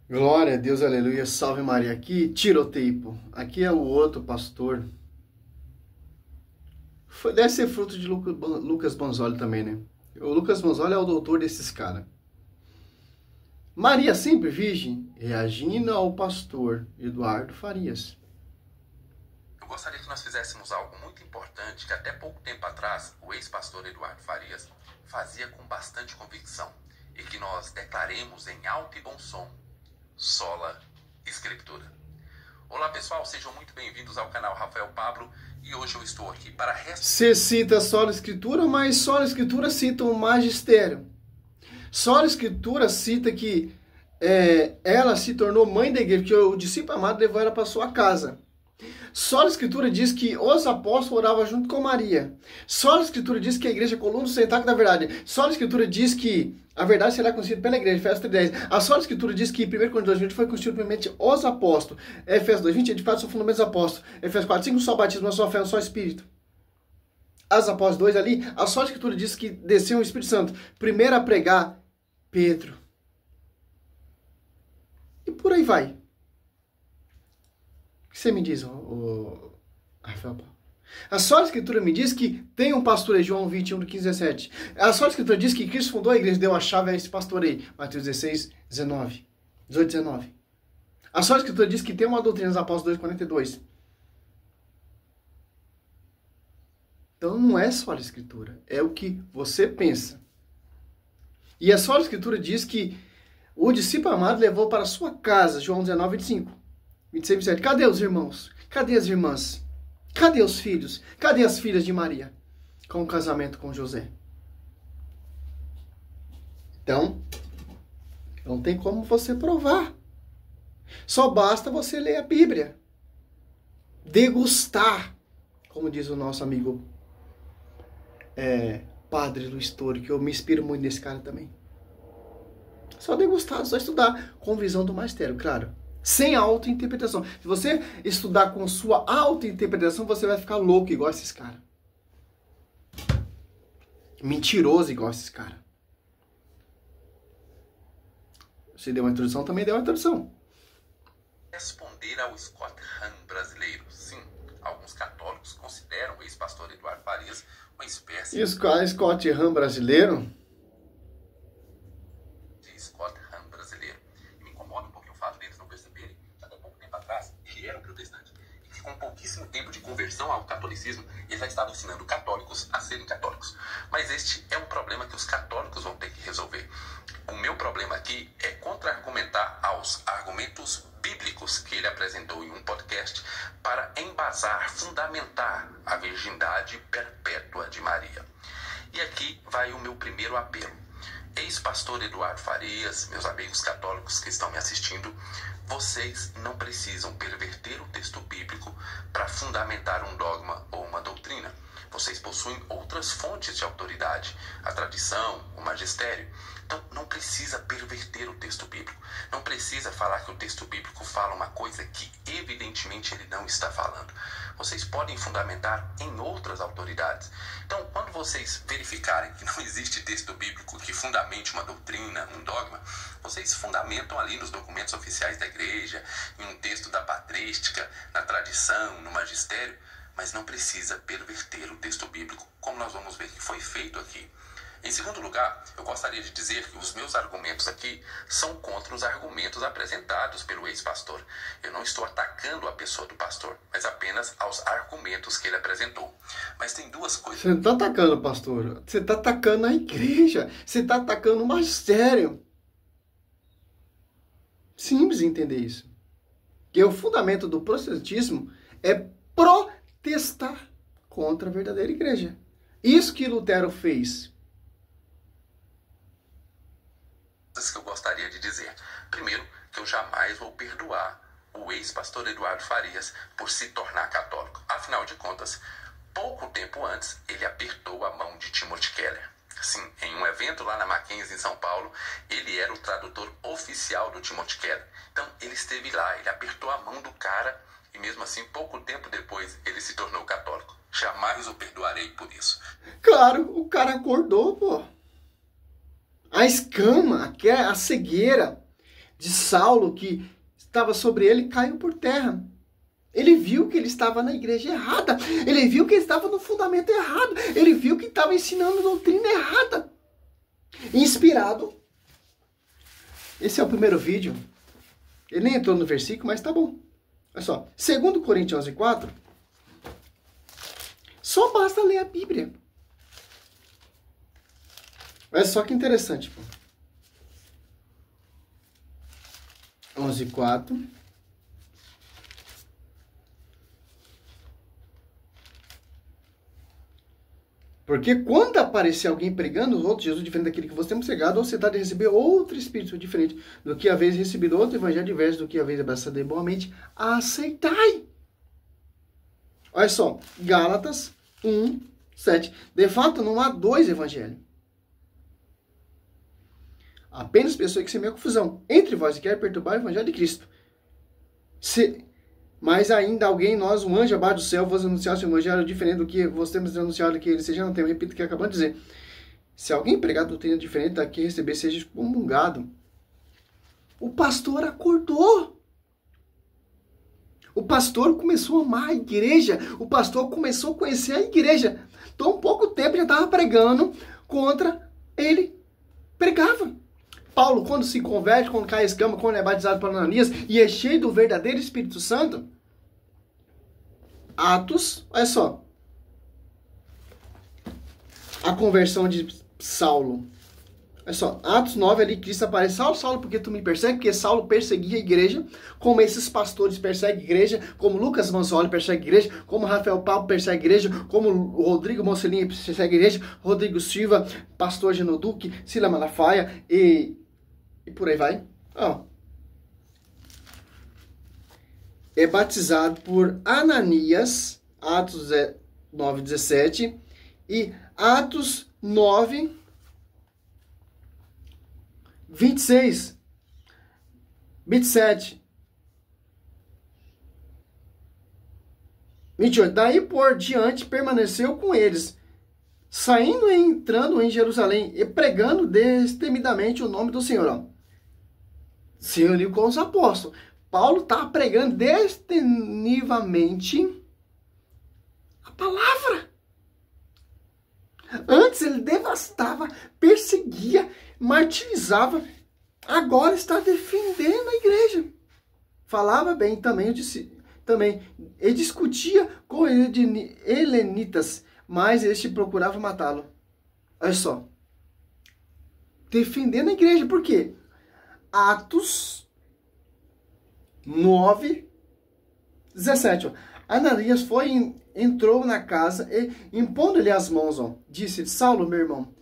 Glória a Deus, aleluia, salve Maria. Aqui, tiroteio, pô. Aqui é o outro pastor. Deve ser fruto de Lucas Bonzoli também, né? O Lucas Bonzoli é o doutor desses caras. Maria sempre virgem, reagindo ao pastor Eduardo Farias. Eu gostaria que nós fizéssemos algo muito importante que até pouco tempo atrás o ex-pastor Eduardo Farias fazia com bastante convicção e que nós declaremos em alto e bom som: sola Escritura. Olá pessoal, sejam muito bem-vindos ao canal Rafael Pablo e hoje eu estou aqui para... Você cita sola Escritura, mas sola Escritura cita o magistério. Sola Escritura cita que ela se tornou mãe da igreja, que o discípulo amado levou ela para sua casa. Sola Escritura diz que os apóstolos oravam junto com Maria. Sola Escritura diz que a igreja é coluna sustentáculo da verdade. Sola Escritura diz que a verdade será conhecida pela igreja, Efésios 3:10. A Sola Escritura diz que 1 Coríntios 2:20 foi constituído primeiramente os apóstolos. Efésios 2:20 edificados sobre fundamentos dos apóstolos. Efésios 4:5 só batismo, só fé, só espírito. As apóstolos 2 ali, a Sola Escritura diz que desceu o Espírito Santo. Primeiro a pregar, Pedro. E por aí vai. O que você me diz, Rafael? A Sola Escritura me diz que tem um pastoreio, João 21, 15, 17. A Sola Escritura diz que Cristo fundou a igreja, deu a chave a esse pastoreio, Mateus 16, 19. 18, 19. A Sola Escritura diz que tem uma doutrina dos apóstolos 2:42. Então não é Sola Escritura, é o que você pensa. E a Sola Escritura diz que o discípulo amado levou para sua casa, João 19, 25. 26, 27. Cadê os irmãos? Cadê as irmãs? Cadê os filhos? Cadê as filhas de Maria? Com o casamento com José. Então, não tem como você provar. Só basta você ler a Bíblia. Degustar, como diz o nosso amigo Padre Luiz Toro, que eu me inspiro muito nesse cara também. Só degustar, só estudar com visão do magistério, claro. Sem auto-interpretação. Se você estudar com sua auto-interpretação, você vai ficar louco igual esses caras. Mentiroso igual esses caras. Você deu uma introdução, também deu uma introdução. Responder ao Scott Hahn brasileiro. Sim, alguns católicos consideram o ex-pastor Eduardo Farias uma espécie... E o Scott Hahn brasileiro? Scott Hahn brasileiro. E me incomoda um pouquinho o fato deles não perceberem que até pouco tempo atrás ele era um protestante e que com pouquíssimo tempo de conversão ao catolicismo ele já estava ensinando católicos a serem católicos. Mas este é um problema que os católicos vão ter que resolver. O meu problema aqui é contra-argumentar aos argumentos bíblicos que ele apresentou em um podcast para embasar, fundamentar a virgindade perpétua de Maria. E aqui vai o meu primeiro apelo. Ex-pastor Eduardo Farias, meus amigos católicos que estão me assistindo, vocês não precisam perverter o texto bíblico para fundamentar um dogma ou uma doutrina. Vocês possuem outras fontes de autoridade, a tradição, o magistério. Então não precisa perverter o texto bíblico. Não precisa falar que o texto bíblico fala uma coisa que evidentemente ele não está falando. Vocês podem fundamentar em outras autoridades. Então, quando vocês verificarem que não existe texto bíblico que fundamente uma doutrina, um dogma, vocês fundamentam ali nos documentos oficiais da igreja, em um texto da patrística, na tradição, no magistério, mas não precisa perverter o texto bíblico, como nós vamos ver que foi feito aqui. Em segundo lugar, eu gostaria de dizer que os meus argumentos aqui são contra os argumentos apresentados pelo ex-pastor. Eu não estou atacando a pessoa do pastor, mas apenas aos argumentos que ele apresentou. Mas tem duas coisas... Você não está atacando o pastor, você está atacando a igreja, você está atacando o magistério. Simples entender isso. Porque o fundamento do protestantismo é protestar contra a verdadeira igreja. Isso que Lutero fez. Que eu gostaria de dizer. Primeiro, que eu jamais vou perdoar o ex-pastor Eduardo Farias por se tornar católico. Afinal de contas, pouco tempo antes, ele apertou a mão de Timothy Keller. Sim, em um evento lá na Mackenzie, em São Paulo, ele era o tradutor oficial do Timothy Keller. Então, ele esteve lá, ele apertou a mão do cara e mesmo assim, pouco tempo depois, ele se tornou católico. Jamais o perdoarei por isso. Claro, o cara acordou, pô. A escama, a cegueira de Saulo que estava sobre ele caiu por terra. Ele viu que ele estava na igreja errada. Ele viu que ele estava no fundamento errado. Ele viu que estava ensinando doutrina errada. Inspirado. Esse é o primeiro vídeo. Ele nem entrou no versículo, mas tá bom. Olha só. 2 Coríntios 11:4. Só basta ler a Bíblia. Olha só que interessante. 11:4. Porque quando aparecer alguém pregando os outros Jesus diferente daquele que você tem cegado, você está de receber outro espírito diferente do que haveis recebido, outro evangelho diverso do que haveis abraçado igualmente, aceitai. Olha só, Gálatas 1:7. De fato, não há dois evangelhos. Apenas pessoas que semeiam confusão entre vós e querem perturbar o evangelho de Cristo. Mas ainda alguém, nós, um anjo abaixo do céu, vos anunciasse um evangelho diferente do que vos temos anunciado, que ele seja não tem. Repito o que acabamos de dizer. Se alguém pregar doutrina diferente da que receber, seja excomungado. O pastor acordou. O pastor começou a amar a igreja. O pastor começou a conhecer a igreja. Tão pouco tempo já estava pregando contra ele. Pregava. Paulo, quando se converte, quando cai a escama, quando é batizado por Ananias e é cheio do verdadeiro Espírito Santo, Atos, olha só, a conversão de Saulo. Olha só, Atos 9 ali, Cristo aparece, Saulo, porque tu me persegue? Porque Saulo perseguia a igreja, como esses pastores perseguem a igreja, como Lucas Mansoli persegue a igreja, como Rafael Paulo persegue a igreja, como Rodrigo Mocelin persegue a igreja, Rodrigo Silva, pastor Genoduque, Sila Malafaia e por aí vai. Ó. É batizado por Ananias, Atos 9:17, e Atos 9:26, 27, 28. Daí por diante permaneceu com eles, saindo e entrando em Jerusalém e pregando destemidamente o nome do Senhor. Ó. Se uniu com os apóstolos. Paulo está pregando destemidamente a palavra. Antes ele devastava, perseguia, martirizava. Agora está defendendo a igreja. Falava bem também, e discutia com helenitas, mas este procurava matá-lo. Olha só. Defendendo a igreja. Por quê? Atos 9:17. Ananias entrou na casa e, impondo-lhe as mãos, disse: Saulo, meu irmão,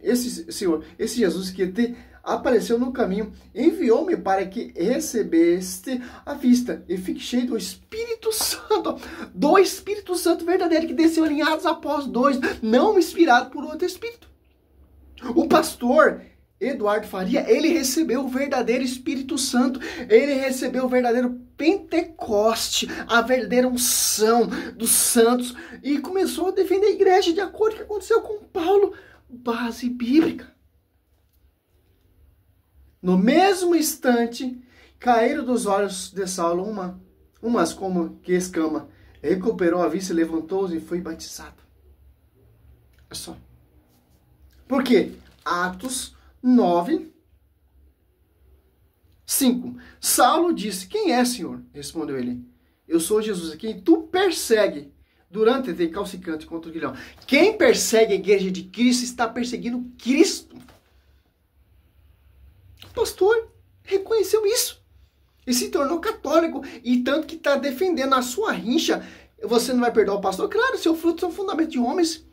esse Jesus que te apareceu no caminho, enviou-me para que recebeste a vista e fique cheio do Espírito Santo. Do Espírito Santo verdadeiro que desceu em Atos após 2, não inspirado por outro Espírito. O pastor Eduardo Faria, ele recebeu o verdadeiro Espírito Santo, ele recebeu o verdadeiro Pentecoste, a verdadeira unção dos santos e começou a defender a igreja de acordo com o que aconteceu com Paulo, base bíblica. No mesmo instante, caíram dos olhos de Saulo umas como que escama, recuperou a vista, levantou-se e foi batizado. Olha só. Por quê? Atos 9:5. Saulo disse: quem é, Senhor? Respondeu ele: eu sou Jesus, a quem tu persegue durante te calcicante contra o guilhão. Quem persegue a igreja de Cristo está perseguindo Cristo. O pastor reconheceu isso e se tornou católico, e tanto que está defendendo a sua rincha. Você não vai perdoar o pastor? Claro, seu fruto são fundamentos de homens.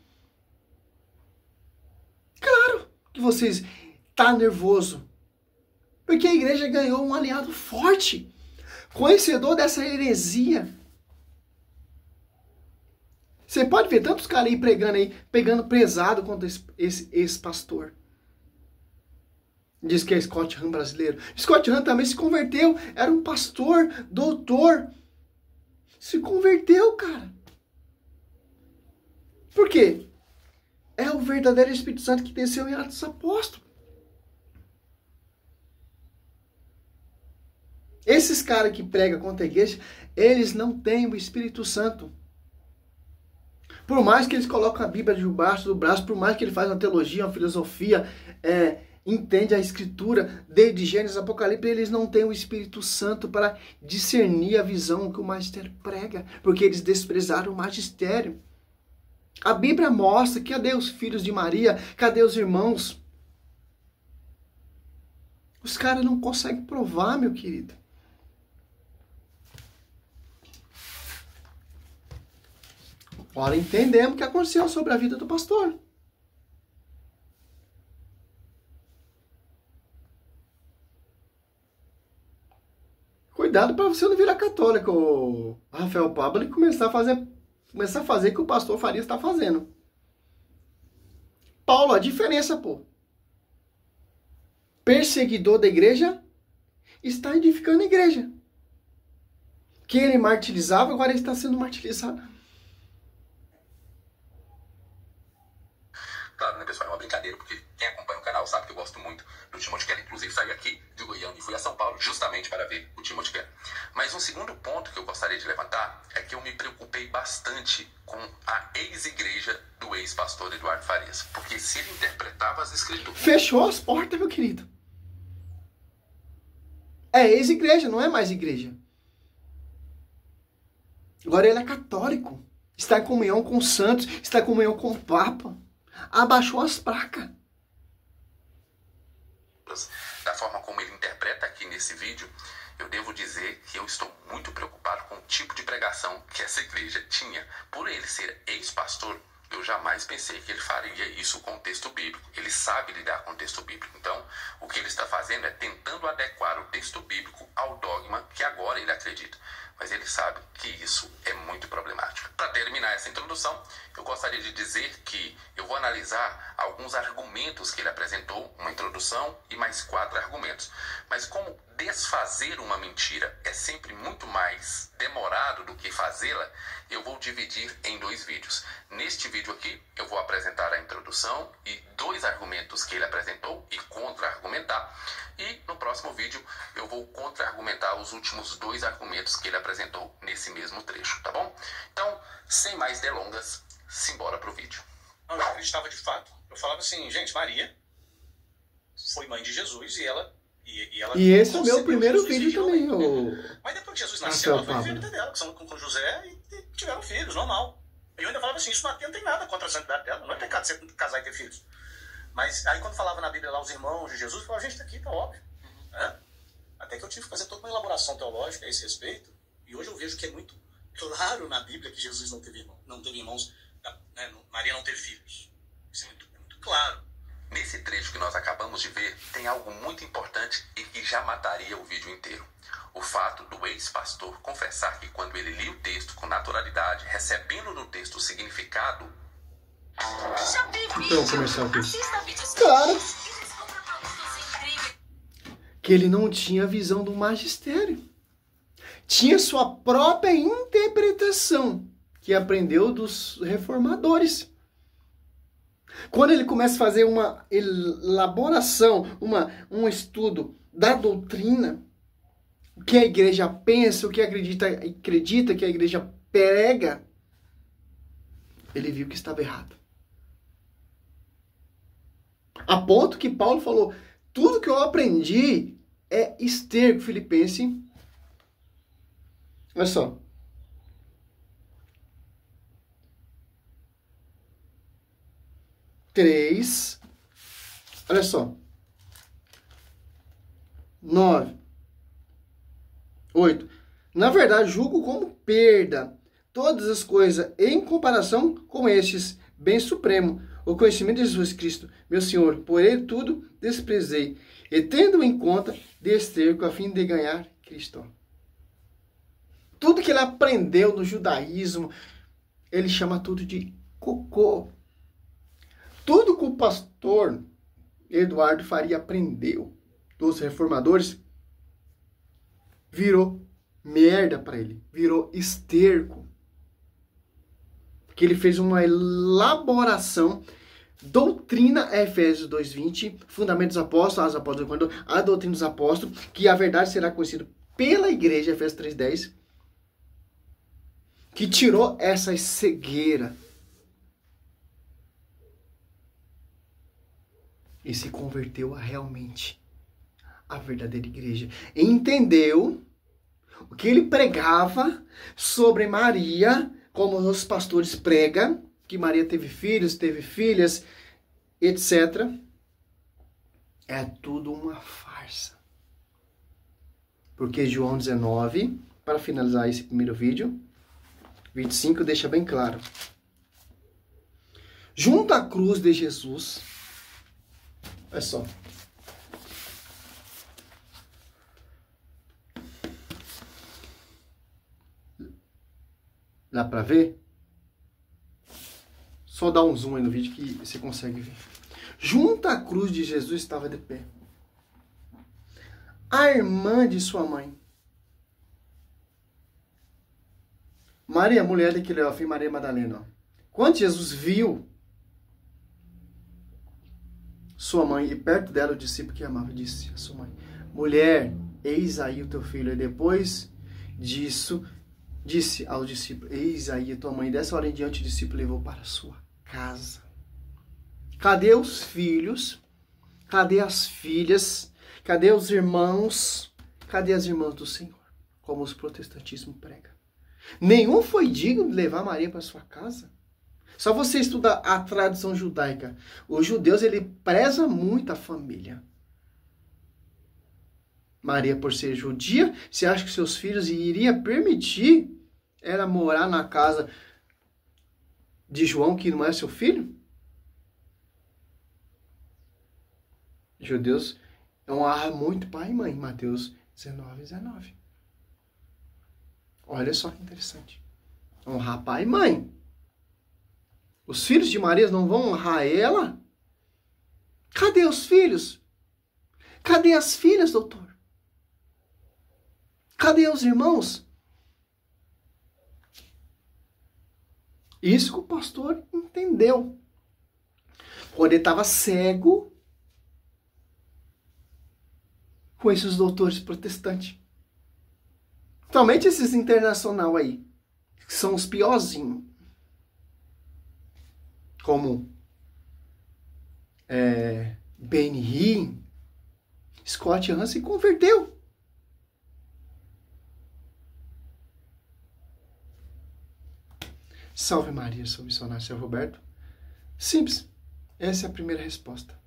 Claro que vocês tá nervoso, porque a igreja ganhou um aliado forte, conhecedor dessa heresia. Você pode ver tantos caras aí pregando aí, pegando pesado contra esse ex-pastor. Diz que é Scott Hahn brasileiro. Scott Hahn também se converteu, era um pastor, doutor. Se converteu, cara. Por quê? É o verdadeiro Espírito Santo que desceu em Atos dos Apóstolos. Esses caras que pregam contra a igreja, eles não têm o Espírito Santo. Por mais que eles colocam a Bíblia debaixo do braço, por mais que ele faça uma teologia, uma filosofia, entende a Escritura, desde Gênesis, Apocalipse, eles não têm o Espírito Santo para discernir a visão que o magistério prega, porque eles desprezaram o magistério. A Bíblia mostra, cadê os filhos de Maria, cadê os irmãos? Os caras não conseguem provar, meu querido. Agora entendemos o que aconteceu sobre a vida do pastor. Cuidado para você não virar católico, o Rafael Pablo, e começar a fazer o que o pastor Farias está fazendo. Paulo, a diferença, pô. Perseguidor da igreja está edificando a igreja. Quem ele martirizava, agora ele está sendo martirizado. Claro, né, pessoal? É uma brincadeira, porque quem acompanha o canal sabe que eu gosto muito do Timothy Keller. Inclusive, saí aqui de Goiânia e fui a São Paulo justamente para ver o Timothy Keller. Mas um segundo ponto que eu gostaria de levantar é que eu me preocupei bastante com a ex-igreja do ex-pastor Eduardo Farias. Porque se ele interpretava as escrituras... Fechou as portas, meu querido. É ex-igreja, não é mais igreja. Agora ele é católico. Está em comunhão com os santos, está em comunhão com o Papa. Abaixou as placas. Da forma como ele interpreta aqui nesse vídeo, eu devo dizer que eu estou muito preocupado com o tipo de pregação que essa igreja tinha. Por ele ser ex-pastor, eu jamais pensei que ele faria isso com o texto bíblico. Ele sabe lidar com o texto bíblico. Então, o que ele está fazendo é tentando adequar o texto bíblico ao dogma que agora ele acredita. Mas ele sabe que isso é muito problemático. Para terminar essa introdução, eu gostaria de dizer que eu vou analisar alguns argumentos que ele apresentou, uma introdução e mais 4 argumentos. Mas como desfazer uma mentira é sempre muito mais demorado do que fazê-la, eu vou dividir em 2 vídeos. Neste vídeo aqui, eu vou apresentar a introdução e 2 argumentos que ele apresentou e contra-argumentar. E no próximo vídeo, eu vou contra-argumentar os últimos 2 argumentos que ele apresentou nesse mesmo trecho, tá bom? Então, sem mais delongas, simbora pro vídeo. Eu acreditava de fato. Eu falava assim, gente, Maria foi mãe de Jesus e ela... E esse é o meu primeiro vídeo também. Mas depois que Jesus nasceu, ela foi viver a vida dela, com José, e tiveram filhos, normal. E eu ainda falava assim, isso não atenta em nada contra a santidade dela. Não é pecado você casar e ter filhos. Mas aí quando falava na Bíblia lá os irmãos de Jesus, eu falava, gente, tá aqui, tá óbvio. Até que eu tive que fazer toda uma elaboração teológica a esse respeito. E hoje eu vejo que é muito claro na Bíblia que Jesus não teve irmãos, né? Maria não teve filhos. Isso é muito claro. Nesse trecho que nós acabamos de ver, tem algo muito importante e que já mataria o vídeo inteiro. O fato do ex-pastor confessar que quando ele lia o texto com naturalidade, recebendo no texto o significado... Então, começar aqui. Claro. Que ele não tinha visão do magistério. Tinha sua própria interpretação, que aprendeu dos reformadores. Quando ele começa a fazer uma elaboração, um estudo da doutrina, o que a igreja pensa, o que acredita que a igreja prega, ele viu que estava errado. A ponto que Paulo falou, tudo que eu aprendi é esterco, Filipenses. Olha só. 3, olha só, 9, 8. Na verdade, julgo como perda todas as coisas em comparação com estes bem supremo, o conhecimento de Jesus Cristo, meu Senhor. Por ele tudo desprezei, e tendo em conta de esterco a fim de ganhar Cristo. Tudo que ele aprendeu no judaísmo, ele chama tudo de cocô. Tudo que o pastor Eduardo Faria aprendeu dos reformadores virou merda para ele, virou esterco. Porque ele fez uma elaboração, doutrina, Efésios 2:20, fundamentos dos apóstolos, a doutrina dos apóstolos, que a verdade será conhecida pela igreja, Efésios 3:10, que tirou essa cegueira e se converteu realmente à verdadeira igreja. E entendeu o que ele pregava sobre Maria, como os pastores pregam, que Maria teve filhos, teve filhas, etc. É tudo uma farsa. Porque João 19, para finalizar esse primeiro vídeo, 25 deixa bem claro. Junto à cruz de Jesus, olha só. Dá para ver? Só dá um zoom aí no vídeo que você consegue ver. Junto à cruz de Jesus estava de pé a irmã de sua mãe, Maria, mulher de Cleófas, e Maria Madalena. Quando Jesus viu sua mãe e perto dela o discípulo que amava, disse a sua mãe: mulher, eis aí o teu filho. E depois disso, disse ao discípulo: eis aí a tua mãe. Dessa hora em diante, o discípulo levou para a sua casa. Cadê os filhos? Cadê as filhas? Cadê os irmãos? Cadê as irmãs do Senhor? Como os protestantismo prega. Nenhum foi digno de levar Maria para sua casa. Só você estudar a tradição judaica. Os judeus, ele preza muito a família. Maria, por ser judia, você acha que seus filhos iriam permitir ela morar na casa de João, que não é seu filho? Judeus honram muito pai e mãe. Mateus 19:19. Olha só que interessante. Honrar pai e mãe. Os filhos de Maria não vão honrar ela? Cadê os filhos? Cadê as filhas, doutor? Cadê os irmãos? Isso que o pastor entendeu. Quando ele estava cego com esses doutores protestantes. Somente esses internacional aí, que são os piorzinhos. Como Benny Hinn, Scott Hahn se converteu. Salve Maria, sou o missionário Seu Roberto. Simples. Essa é a primeira resposta.